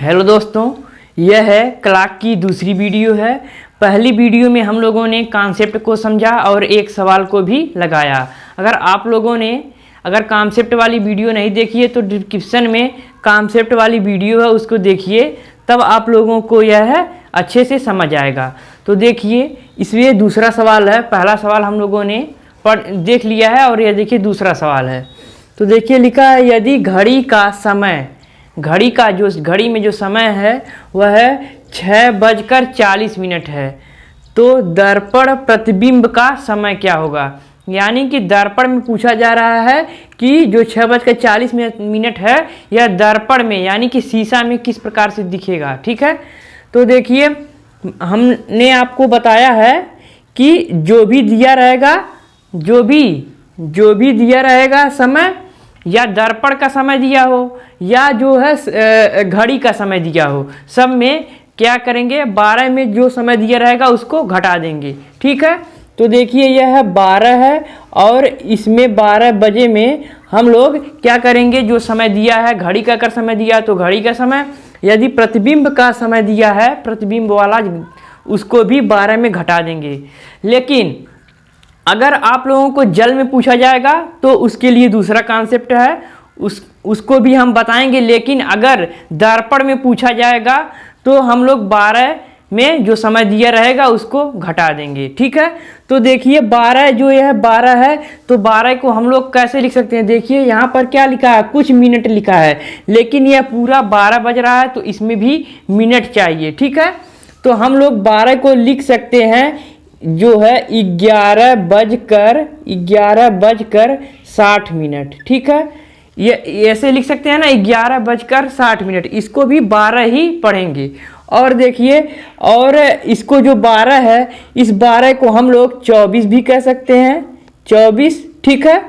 Hello दोस्तों, यह है क्लाक की दूसरी वीडियो है। पहली वीडियो में हम लोगों ने कॉन्सेप्ट को समझा और एक सवाल को भी लगाया। अगर आप लोगों ने कॉन्सेप्ट वाली वीडियो नहीं देखी है तो डिस्क्रिप्शन में कॉन्सेप्ट वाली वीडियो है, उसको देखिए, तब आप लोगों को यह अच्छे से समझ आएगा। तो देखिए, इसमें दूसरा सवाल है। पहला सवाल हम लोगों ने देख लिया है और यह देखिए दूसरा सवाल है। तो देखिए लिखा है, यदि घड़ी में जो समय है वह है 6:40 है, तो दर्पण प्रतिबिंब का समय क्या होगा। यानी कि दर्पण में पूछा जा रहा है कि जो 6:40 है यह दर्पण में यानी कि शीशा में किस प्रकार से दिखेगा। ठीक है, तो देखिए हमने आपको बताया है कि जो भी दिया रहेगा समय, या दर्पण का समय दिया हो या जो है घड़ी का समय दिया हो, सब में क्या करेंगे, 12 में जो समय दिया रहेगा उसको घटा देंगे। ठीक है, तो देखिए यह 12 है और इसमें 12 बजे में हम लोग क्या करेंगे, जो समय दिया है घड़ी का अगर समय दिया तो घड़ी का समय, यदि प्रतिबिंब का समय दिया है प्रतिबिंब वाला, उसको भी 12 में घटा देंगे। लेकिन अगर आप लोगों को जल में पूछा जाएगा तो उसके लिए दूसरा कॉन्सेप्ट है, उसको भी हम बताएंगे। लेकिन अगर दर्पण में पूछा जाएगा तो हम लोग 12 में जो समय दिया रहेगा उसको घटा देंगे। ठीक है, तो देखिए 12 जो यह 12 है, तो 12 को हम लोग कैसे लिख सकते हैं। देखिए यहाँ पर क्या लिखा है, कुछ मिनट लिखा है, लेकिन यह पूरा 12 बज रहा है तो इसमें भी मिनट चाहिए। ठीक है, तो हम लोग 12 को लिख सकते हैं जो है 11:60। ठीक है, ये ऐसे लिख सकते हैं ना, 11:60। इसको भी 12 ही पढ़ेंगे। और देखिए, और इसको जो 12 है, इस 12 को हम लोग 24 भी कह सकते हैं, 24। ठीक है,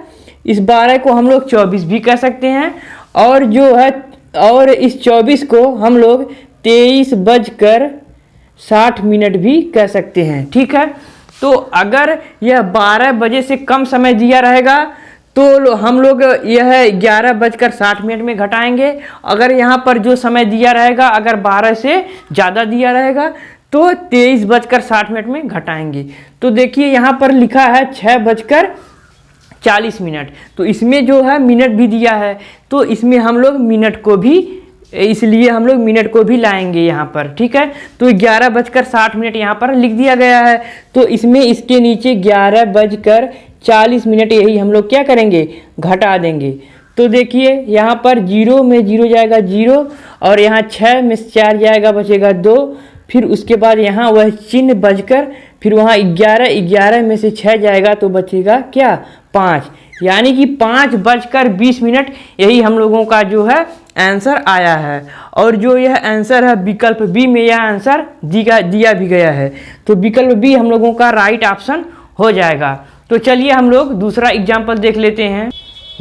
इस 12 को हम लोग 24 भी कह सकते हैं। और जो है, और इस 24 को हम लोग 23:60 भी कह सकते हैं। ठीक है, तो अगर यह 12 बजे से कम समय दिया रहेगा तो हम लोग यह 11:60 में घटाएंगे। अगर यहाँ पर जो समय दिया रहेगा अगर 12 से ज़्यादा दिया रहेगा तो 23:60 में घटाएंगे। तो देखिए यहाँ पर लिखा है 6:40, तो इसमें जो है मिनट भी दिया है, तो इसमें हम लोग मिनट को भी, इसलिए हम लोग मिनट को भी लाएंगे यहाँ पर। ठीक है, तो 11:60 यहाँ पर लिख दिया गया है, तो इसमें इसके नीचे 11:40 यही हम लोग क्या करेंगे, घटा देंगे। तो देखिए यहाँ पर 0 में 0 जाएगा 0, और यहाँ 6 में 4 जाएगा, बचेगा 2। फिर उसके बाद यहाँ वह चिन्ह बजकर, फिर वहाँ 11 में से 6 जाएगा तो बचेगा क्या, 5। यानी कि 5:20, यही हम लोगों का जो है आंसर आया है। और जो यह आंसर है विकल्प बी में, यह आंसर दिया भी गया है, तो विकल्प बी हम लोगों का राइट ऑप्शन हो जाएगा। तो चलिए हम लोग दूसरा एग्जाम्पल देख लेते हैं।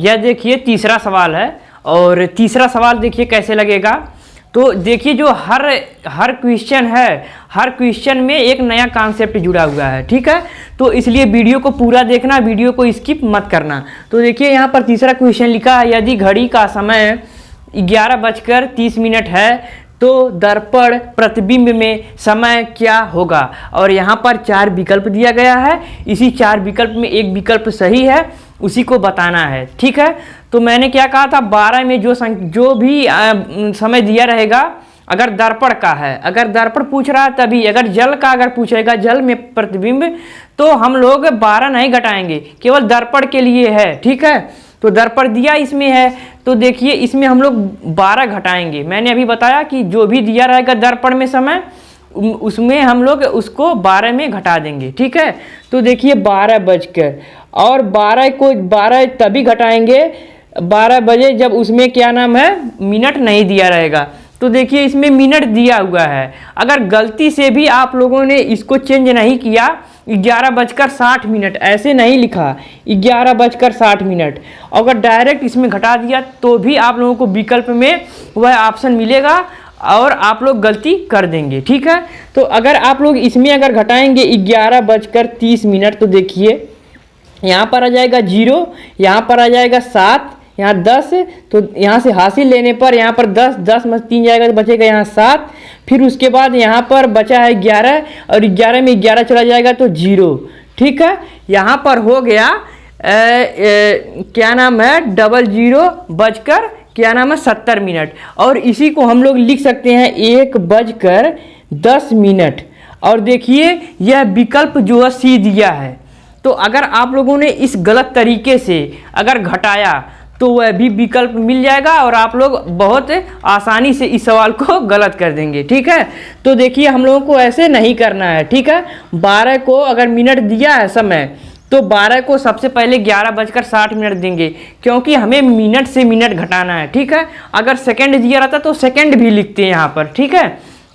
यह देखिए तीसरा सवाल है, और तीसरा सवाल देखिए कैसे लगेगा। तो देखिए जो हर क्वेश्चन है, हर क्वेश्चन में एक नया कॉन्सेप्ट जुड़ा हुआ है। ठीक है, तो इसलिए वीडियो को पूरा देखना, वीडियो को स्किप मत करना। तो देखिए यहाँ पर तीसरा क्वेश्चन लिखा है, यदि घड़ी का समय 11:30 है तो दर्पण प्रतिबिंब में समय क्या होगा। और यहाँ पर 4 विकल्प दिया गया है, इसी 4 विकल्प में एक विकल्प सही है, उसी को बताना है। ठीक है, तो मैंने क्या कहा था, 12 में जो भी समय दिया रहेगा, अगर दर्पण का है, अगर दर्पण पूछ रहा है तभी, अगर जल का अगर पूछेगा, जल में प्रतिबिंब, तो हम लोग 12 नहीं घटाएंगे, केवल दर्पण के लिए है। ठीक है, तो दर्पण दिया इसमें है, तो देखिए इसमें हम लोग 12 घटाएंगे। मैंने अभी बताया कि जो भी दिया रहेगा दर्पण में समय, उसमें हम लोग उसको 12 में घटा देंगे। ठीक है, तो देखिए 12 बजकर, और 12 को 12 तभी घटाएंगे 12 बजे जब उसमें क्या नाम है, मिनट नहीं दिया रहेगा। तो देखिए इसमें मिनट दिया हुआ है, अगर गलती से भी आप लोगों ने इसको चेंज नहीं किया, 11:60 ऐसे नहीं लिखा, 11:60, अगर डायरेक्ट इसमें घटा दिया तो भी आप लोगों को विकल्प में वह ऑप्शन मिलेगा और आप लोग गलती कर देंगे। ठीक है, तो अगर आप लोग इसमें अगर घटाएंगे 11:30, तो देखिए यहाँ पर आ जाएगा 0, यहाँ पर आ जाएगा 7, यहाँ 10, तो यहाँ से हासिल लेने पर यहाँ पर 10, 10 में 3 जाएगा तो बचेगा यहाँ 7। फिर उसके बाद यहाँ पर बचा है 11 और 11 में 11 चला जाएगा तो 0। ठीक है, यहाँ पर हो गया क्या नाम है 00 बजकर क्या नाम है 70 मिनट। और इसी को हम लोग लिख सकते हैं 1 बजकर 10 मिनट। और देखिए यह विकल्प जो है सी दिया है, तो अगर आप लोगों ने इस गलत तरीके से अगर घटाया तो वह भी विकल्प मिल जाएगा और आप लोग बहुत आसानी से इस सवाल को गलत कर देंगे। ठीक है, तो देखिए हम लोगों को ऐसे नहीं करना है। ठीक है, 12 को अगर मिनट दिया है समय, तो 12 को सबसे पहले 11 बजकर 60 मिनट देंगे, क्योंकि हमें मिनट से मिनट घटाना है। ठीक है, अगर सेकंड दिया रहता तो सेकंड भी लिखते हैं यहाँ पर। ठीक है,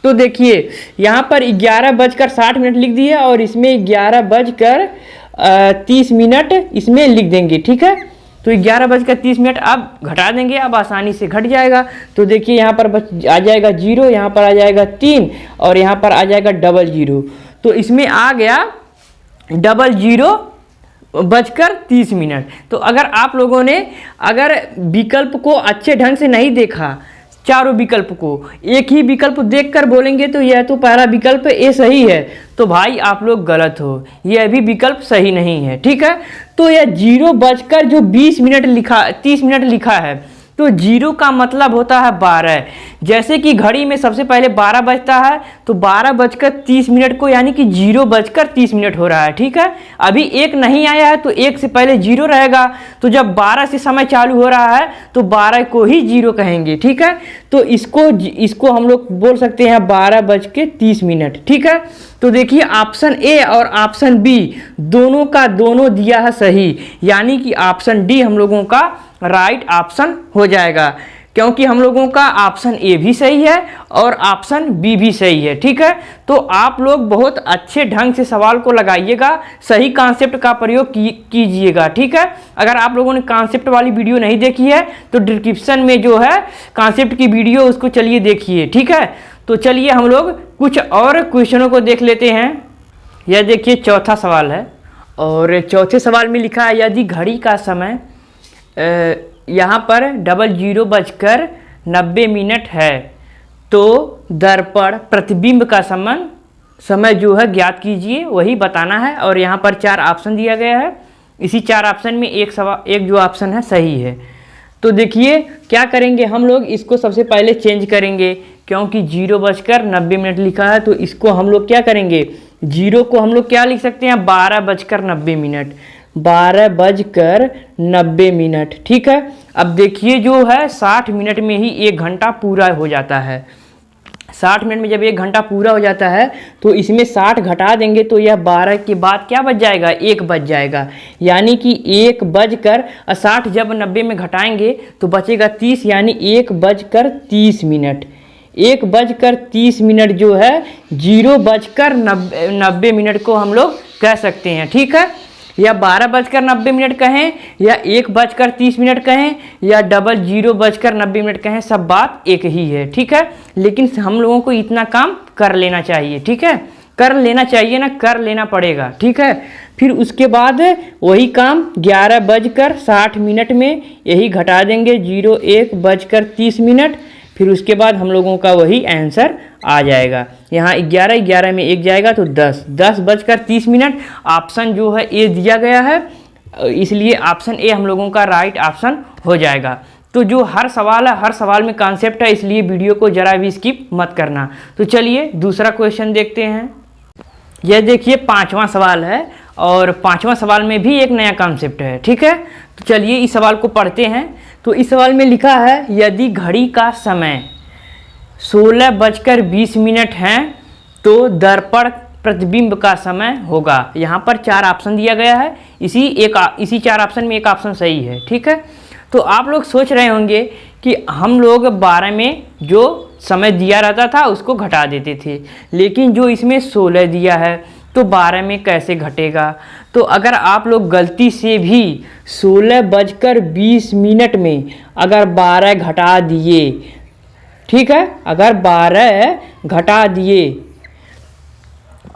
तो देखिए यहाँ पर 11 बजकर 60 मिनट लिख दिए और इसमें 11 बजकर 30 मिनट इसमें लिख देंगे। ठीक है, तो 11 बजकर 30 मिनट अब घटा देंगे, अब आसानी से घट जाएगा। तो देखिए यहाँ पर आ जाएगा 0, यहाँ पर आ जाएगा 3 और यहाँ पर आ जाएगा 00। तो इसमें आ गया 00 बजकर 30 मिनट। तो अगर आप लोगों ने अगर विकल्प को अच्छे ढंग से नहीं देखा, चारों विकल्प को एक ही विकल्प देखकर बोलेंगे तो यह तो पहला विकल्प ए सही है, तो भाई आप लोग गलत हो, यह भी विकल्प सही नहीं है। ठीक है, तो यह 0 बजकर जो 20 मिनट लिखा 30 मिनट लिखा है, तो 0 का मतलब होता है 12। जैसे कि घड़ी में सबसे पहले 12 बजता है, तो 12 बजकर 30 मिनट को यानी कि 0 बजकर 30 मिनट हो रहा है। ठीक है, अभी 1 नहीं आया है तो 1 से पहले 0 रहेगा, तो जब 12 से समय चालू हो रहा है तो 12 को ही 0 कहेंगे। ठीक है, तो इसको हम लोग बोल सकते हैं 12 बजकर 30 मिनट। ठीक है, तो देखिए ऑप्शन ए और ऑप्शन बी दोनों का दोनों दिया है सही, यानी कि ऑप्शन डी हम लोगों का राइट ऑप्शन हो जाएगा, क्योंकि हम लोगों का ऑप्शन ए भी सही है और ऑप्शन बी भी सही है। ठीक है, तो आप लोग बहुत अच्छे ढंग से सवाल को लगाइएगा, सही कॉन्सेप्ट का प्रयोग कीजिएगा। ठीक है, अगर आप लोगों ने कॉन्सेप्ट वाली वीडियो नहीं देखी है तो डिस्क्रिप्शन में जो है कॉन्सेप्ट की वीडियो उसको चलिए देखिए। ठीक है, तो चलिए हम लोग कुछ और क्वेश्चनों को देख लेते हैं। यह देखिए चौथा सवाल है और चौथे सवाल में लिखा है यदि घड़ी का समय यहाँ पर 00 बजकर 90 मिनट है तो दर्पण प्रतिबिंब का समय जो है ज्ञात कीजिए, वही बताना है। और यहाँ पर 4 ऑप्शन दिया गया है, इसी 4 ऑप्शन में एक जो ऑप्शन है सही है। तो देखिए क्या करेंगे हम लोग, इसको सबसे पहले चेंज करेंगे, क्योंकि 0 बजकर 90 मिनट लिखा है, तो इसको हम लोग क्या करेंगे, 0 को हम लोग क्या लिख सकते हैं 12 बजकर 90 मिनट, 12 बजकर 90 मिनट। ठीक है, अब देखिए जो है 60 मिनट में ही 1 घंटा पूरा हो जाता है। 60 मिनट में जब 1 घंटा पूरा हो जाता है तो इसमें 60 घटा देंगे तो यह 12 के बाद क्या बच जाएगा, 1 बच जाएगा, यानी कि 1 बजकर 60 जब 90 में घटाएंगे तो बचेगा 30, यानी 1 बजकर 30 मिनट। 1 बजकर 30 मिनट जो है 0 बजकर 90 मिनट को हम लोग कह सकते हैं। ठीक है, या 12 बजकर 90 मिनट कहें, या 1 बजकर 30 मिनट कहें, या 00 बजकर 90 मिनट कहें, सब बात एक ही है। ठीक है, लेकिन हम लोगों को इतना काम कर लेना चाहिए। ठीक है, कर लेना चाहिए ना, कर लेना पड़ेगा। ठीक है, फिर उसके बाद वही काम 11 बजकर 60 मिनट में यही घटा देंगे 1 बजकर 30 मिनट, फिर उसके बाद हम लोगों का वही आंसर आ जाएगा। यहाँ 11 में 1 जाएगा तो 10 बजकर 30 मिनट। ऑप्शन जो है ए दिया गया है, इसलिए ऑप्शन ए हम लोगों का राइट ऑप्शन हो जाएगा। तो जो हर सवाल है, हर सवाल में कॉन्सेप्ट है, इसलिए वीडियो को जरा भी स्किप मत करना। तो चलिए दूसरा क्वेश्चन देखते हैं। यह देखिए 5वां सवाल है और 5वां सवाल में भी एक नया कॉन्सेप्ट है। ठीक है, तो चलिए इस सवाल को पढ़ते हैं। तो इस सवाल में लिखा है यदि घड़ी का समय 16 बजकर 20 मिनट है तो दर्पण प्रतिबिंब का समय होगा। यहाँ पर 4 ऑप्शन दिया गया है, इसी 4 ऑप्शन में एक ऑप्शन सही है। ठीक है, तो आप लोग सोच रहे होंगे कि हम लोग 12 में जो समय दिया रहता था उसको घटा देते थे, लेकिन जो इसमें 16 दिया है तो 12 में कैसे घटेगा। तो अगर आप लोग गलती से भी 16 बजकर 20 मिनट में अगर 12 घटा दिए, ठीक है, अगर 12 घटा दिए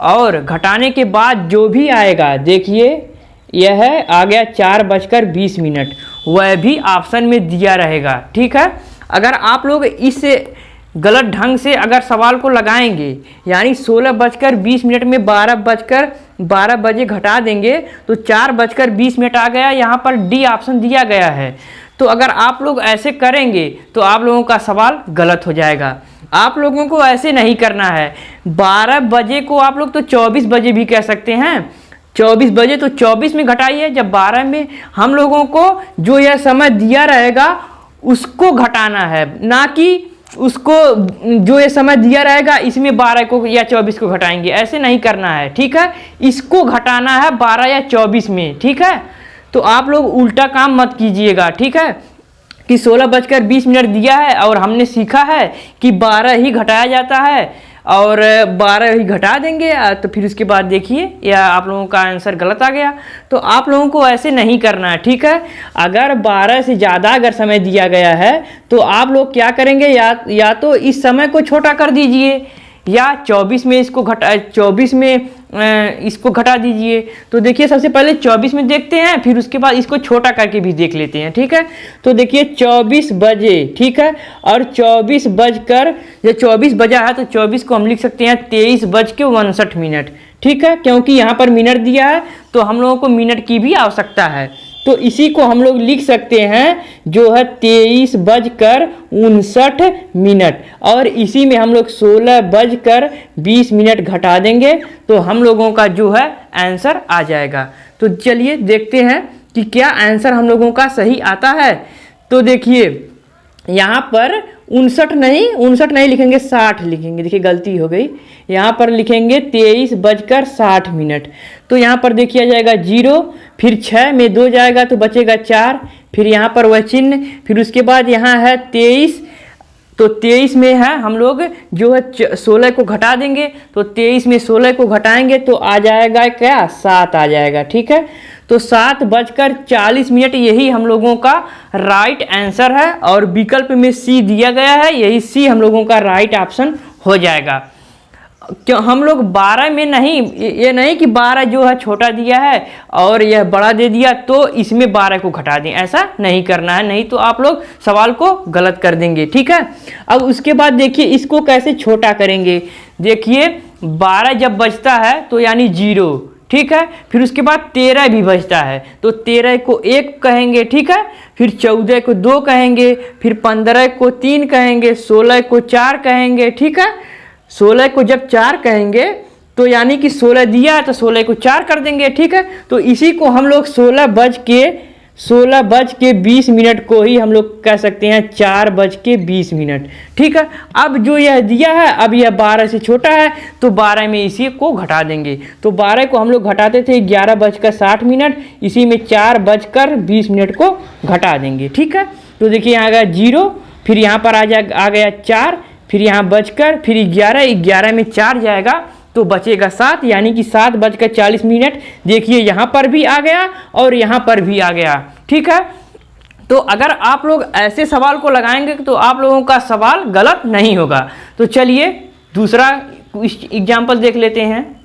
और घटाने के बाद जो भी आएगा, देखिए यह है आ गया 4 बजकर 20 मिनट, वह भी ऑप्शन में दिया रहेगा। ठीक है, अगर आप लोग इस गलत ढंग से अगर सवाल को लगाएंगे, यानी 16:20 में 12 बजे घटा देंगे तो 4:20 आ गया, यहाँ पर डी ऑप्शन दिया गया है। तो अगर आप लोग ऐसे करेंगे तो आप लोगों का सवाल गलत हो जाएगा। आप लोगों को ऐसे नहीं करना है। 12 बजे को आप लोग तो 24 बजे भी कह सकते हैं। 24 बजे तो 24 में घटाइए, जब 12 में हम लोगों को जो यह समय दिया रहेगा उसको घटाना है, ना कि उसको जो ये समय दिया रहेगा इसमें 12 को या 24 को घटाएंगे, ऐसे नहीं करना है। ठीक है, इसको घटाना है 12 या 24 में। ठीक है, तो आप लोग उल्टा काम मत कीजिएगा। ठीक है, कि 16:20 दिया है और हमने सीखा है कि 12 ही घटाया जाता है और 12 ही घटा देंगे, तो फिर उसके बाद देखिए या आप लोगों का आंसर गलत आ गया। तो आप लोगों को ऐसे नहीं करना है। ठीक है, अगर 12 से ज़्यादा अगर समय दिया गया है तो आप लोग क्या करेंगे, या तो इस समय को छोटा कर दीजिए या 24 में इसको 24 में इसको घटा दीजिए। तो देखिए सबसे पहले 24 में देखते हैं, फिर उसके बाद इसको छोटा करके भी देख लेते हैं। ठीक है, तो देखिए 24 बजे, ठीक है, और 24 बजकर, जब 24 बजा है तो 24 को हम लिख सकते हैं 23:59। ठीक है, क्योंकि यहाँ पर मिनट दिया है तो हम लोगों को मिनट की भी आवश्यकता है, तो इसी को हम लोग लिख सकते हैं जो है 23:59, और इसी में हम लोग 16:20 घटा देंगे तो हम लोगों का जो है आंसर आ जाएगा। तो चलिए देखते हैं कि क्या आंसर हम लोगों का सही आता है। तो देखिए यहाँ पर 59 नहीं लिखेंगे, 60 लिखेंगे। देखिए गलती हो गई, यहाँ पर लिखेंगे 23:60। तो यहाँ पर देखिए आ जाएगा 0, फिर 6 में 2 जाएगा तो बचेगा 4, फिर यहाँ पर वह चिन्ह, फिर उसके बाद यहाँ है 23, तो 23 में है हम लोग जो है 16 को घटा देंगे, तो 23 में 16 को घटाएंगे तो आ जाएगा क्या, 7 आ जाएगा। ठीक है, तो 7:40 यही हम लोगों का राइट आंसर है, और विकल्प में सी दिया गया है, यही सी हम लोगों का राइट ऑप्शन हो जाएगा। क्यों हम लोग 12 में नहीं, ये नहीं कि 12 जो है छोटा दिया है और यह बड़ा दे दिया तो इसमें 12 को घटा दें, ऐसा नहीं करना है, नहीं तो आप लोग सवाल को गलत कर देंगे। ठीक है, अब उसके बाद देखिए इसको कैसे छोटा करेंगे। देखिए 12 जब बचता है तो यानी 0, ठीक है, फिर उसके बाद 13 भी बचता है तो 13 को 1 कहेंगे। ठीक है, फिर 14 को 2 कहेंगे, फिर 15 को 3 कहेंगे, 16 को 4 कहेंगे। ठीक है, 16 को जब 4 कहेंगे तो यानी कि 16 दिया है तो 16 को 4 कर देंगे। ठीक है, तो इसी को हम लोग 16:20 को ही हम लोग कह सकते हैं 4:20। ठीक है, अब जो यह दिया है, अब यह 12 से छोटा है तो 12 में इसी को घटा देंगे। तो 12 को हम लोग घटाते थे 11:60, इसी में 4:20 को घटा देंगे। ठीक है, तो देखिए यहाँ आ गया 0, फिर यहाँ पर आ गया 4, फिर यहाँ बचकर फिर 11 में 4 जाएगा तो बचेगा 7, यानी कि 7:40। देखिए यहाँ पर भी आ गया और यहाँ पर भी आ गया। ठीक है, तो अगर आप लोग ऐसे सवाल को लगाएंगे तो आप लोगों का सवाल गलत नहीं होगा। तो चलिए दूसरा एग्जाम्पल देख लेते हैं।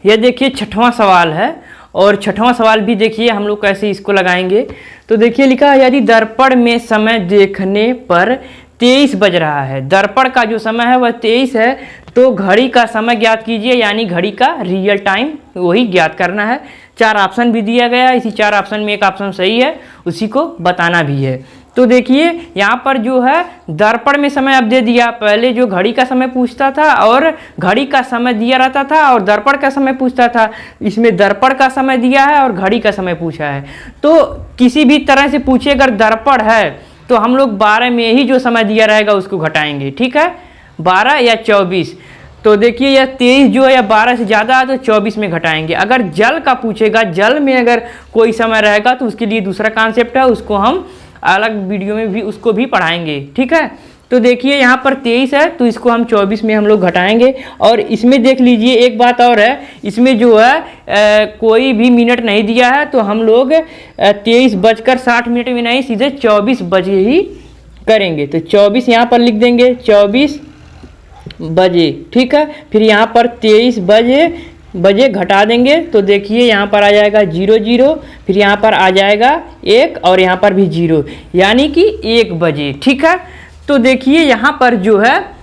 यह देखिए 6वां सवाल है, और 6वां सवाल भी देखिए हम लोग कैसे इसको लगाएंगे। तो देखिए लिखा है, यदि दर्पण में समय देखने पर 23 बज रहा है, दर्पण का जो समय है वह 23 है, तो घड़ी का समय ज्ञात कीजिए, यानी घड़ी का रियल टाइम वही ज्ञात करना है। 4 ऑप्शन भी दिया गया है, इसी 4 ऑप्शन में एक ऑप्शन सही है, उसी को बताना भी है। तो देखिए यहाँ पर जो है दर्पण में समय अब दे दिया, पहले जो घड़ी का समय पूछता था और घड़ी का समय दिया रहता था और दर्पण का समय पूछता था, इसमें दर्पण का समय दिया है और घड़ी का समय पूछा है। तो किसी भी तरह से पूछे अगर दर्पण है तो हम लोग 12 में ही जो समय दिया रहेगा उसको घटाएंगे। ठीक है, 12 या 24। तो देखिए यह 23 जो है या 12 से ज़्यादा है तो 24 में घटाएंगे। अगर जल का पूछेगा, जल में अगर कोई समय रहेगा तो उसके लिए दूसरा कॉन्सेप्ट है, उसको हम अलग वीडियो में भी उसको भी पढ़ाएंगे। ठीक है, तो देखिए यहाँ पर 23 है तो इसको हम 24 में हम लोग घटाएंगे। और इसमें देख लीजिए एक बात और है, इसमें जो है कोई भी मिनट नहीं दिया है, तो हम लोग 23:60 में नहीं, सीधे 24 बजे ही करेंगे। तो 24 यहाँ पर लिख देंगे, 24 बजे। ठीक है, फिर यहाँ पर 23 बजे बजे घटा देंगे तो देखिए यहाँ पर आ जाएगा 0 0, फिर यहाँ पर आ जाएगा 1 और यहाँ पर भी 0, यानी कि 1 बजे। ठीक है, तो देखिए यहाँ पर जो है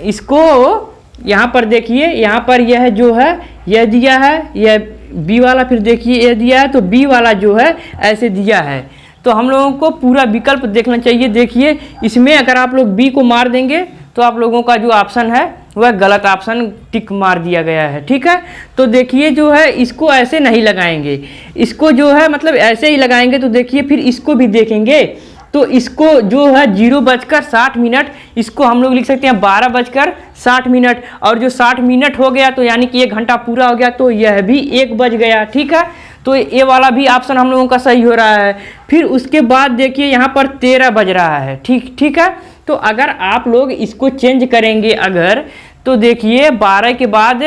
इसको यहाँ पर देखिए, यहाँ पर यह जो है यह दिया है, यह बी वाला, फिर देखिए यह दिया है, तो बी वाला जो है ऐसे दिया है। तो हम लोगों को पूरा विकल्प देखना चाहिए। देखिए इसमें अगर आप लोग बी को मार देंगे तो आप लोगों का जो ऑप्शन है वह गलत ऑप्शन टिक मार दिया गया है। ठीक है, तो देखिए जो है इसको ऐसे नहीं लगाएंगे, इसको जो है मतलब ऐसे ही लगाएंगे। तो देखिए फिर इसको भी देखेंगे, तो इसको जो है 0:60, इसको हम लोग लिख सकते हैं 12:60, और जो 60 मिनट हो गया तो यानी कि 1 घंटा पूरा हो गया, तो यह भी 1 बज गया। ठीक है, तो ये वाला भी ऑप्शन हम लोगों का सही हो रहा है। फिर उसके बाद देखिए यहाँ पर 13 बज रहा है। ठीक है, तो अगर आप लोग इसको चेंज करेंगे अगर, तो देखिए 12 के बाद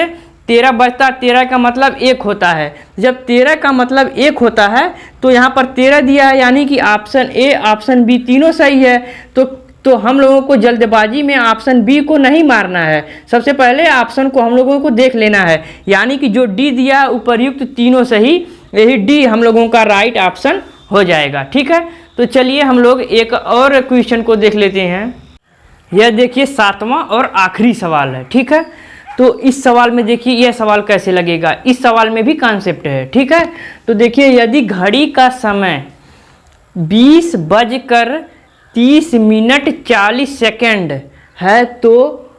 13 बजता, 13 का मतलब 1 होता है। जब 13 का मतलब 1 होता है तो यहाँ पर 13 दिया है, यानी कि ऑप्शन ए ऑप्शन बी तीनों सही है। तो हम लोगों को जल्दबाजी में ऑप्शन बी को नहीं मारना है, सबसे पहले ऑप्शन को हम लोगों को देख लेना है, यानी कि जो डी दिया उपर्युक्त तीनों सही, यही डी हम लोगों का राइट ऑप्शन हो जाएगा। ठीक है, तो चलिए हम लोग एक और क्वेश्चन को देख लेते हैं। यह देखिए 7वां और आखिरी सवाल है। ठीक है, तो इस सवाल में देखिए यह सवाल कैसे लगेगा, इस सवाल में भी कॉन्सेप्ट है। ठीक है, तो देखिए यदि घड़ी का समय 20:30 है तो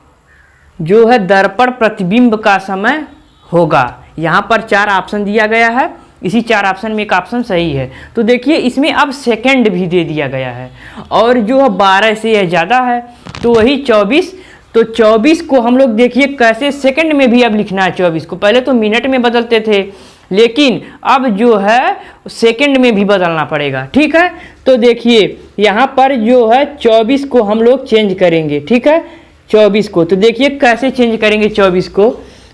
जो है दर्पण प्रतिबिंब का समय होगा। यहाँ पर 4 ऑप्शन दिया गया है, इसी 4 ऑप्शन में एक ऑप्शन सही है। तो देखिए इसमें अब सेकंड भी दे दिया गया है, और जो है 12 से यह ज़्यादा है तो वही 24। तो 24 को हम लोग देखिए कैसे सेकंड में भी अब लिखना है। 24 को पहले तो मिनट में बदलते थे, लेकिन अब जो है सेकंड में भी बदलना पड़ेगा। ठीक है, तो देखिए यहाँ पर जो है 24 को हम लोग चेंज करेंगे। ठीक है, 24 को तो देखिए कैसे चेंज करेंगे 24 को।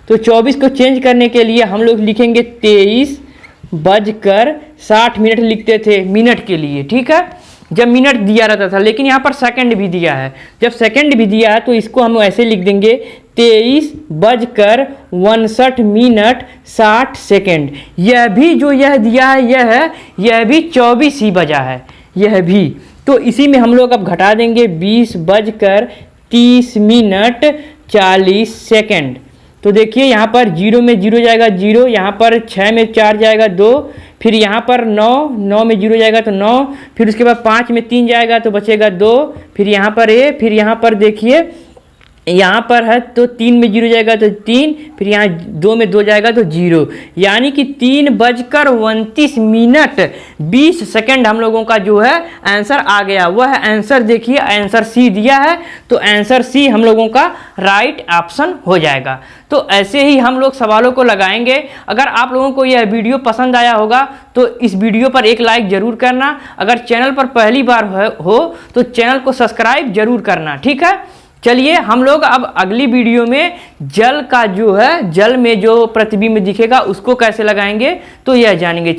तो 24 को चेंज करने के लिए हम लोग लिखेंगे 23:60 लिखते थे मिनट के लिए। ठीक है, जब मिनट दिया रहता था, लेकिन यहाँ पर सेकंड भी दिया है। जब सेकंड भी दिया है तो इसको हम ऐसे लिख देंगे 23:59 यह भी जो यह दिया है यह भी 24 ही बजा है, यह भी। तो इसी में हम लोग अब घटा देंगे 20:30 तो देखिए यहाँ पर 0 में 0 जाएगा 0, यहाँ पर 6 में 4 जाएगा 2, फिर यहाँ पर 9 में 0 जाएगा तो 9, फिर उसके बाद 5 में 3 जाएगा तो बचेगा 2, फिर यहाँ पर फिर यहाँ पर देखिए यहाँ पर है तो 3 में 0 जाएगा तो 3, फिर यहाँ 2 में 2 जाएगा तो 0, यानी कि 3:29 हम लोगों का जो है आंसर आ गया। वह आंसर देखिए आंसर सी दिया है, तो आंसर सी हम लोगों का राइट ऑप्शन हो जाएगा। तो ऐसे ही हम लोग सवालों को लगाएंगे। अगर आप लोगों को यह वीडियो पसंद आया होगा तो इस वीडियो पर एक लाइक जरूर करना। अगर चैनल पर पहली बार हो तो चैनल को सब्सक्राइब जरूर करना। ठीक है, चलिए हम लोग अब अगली वीडियो में जल का जो है, जल में जो प्रतिबिंब दिखेगा उसको कैसे लगाएंगे तो यह जानेंगे।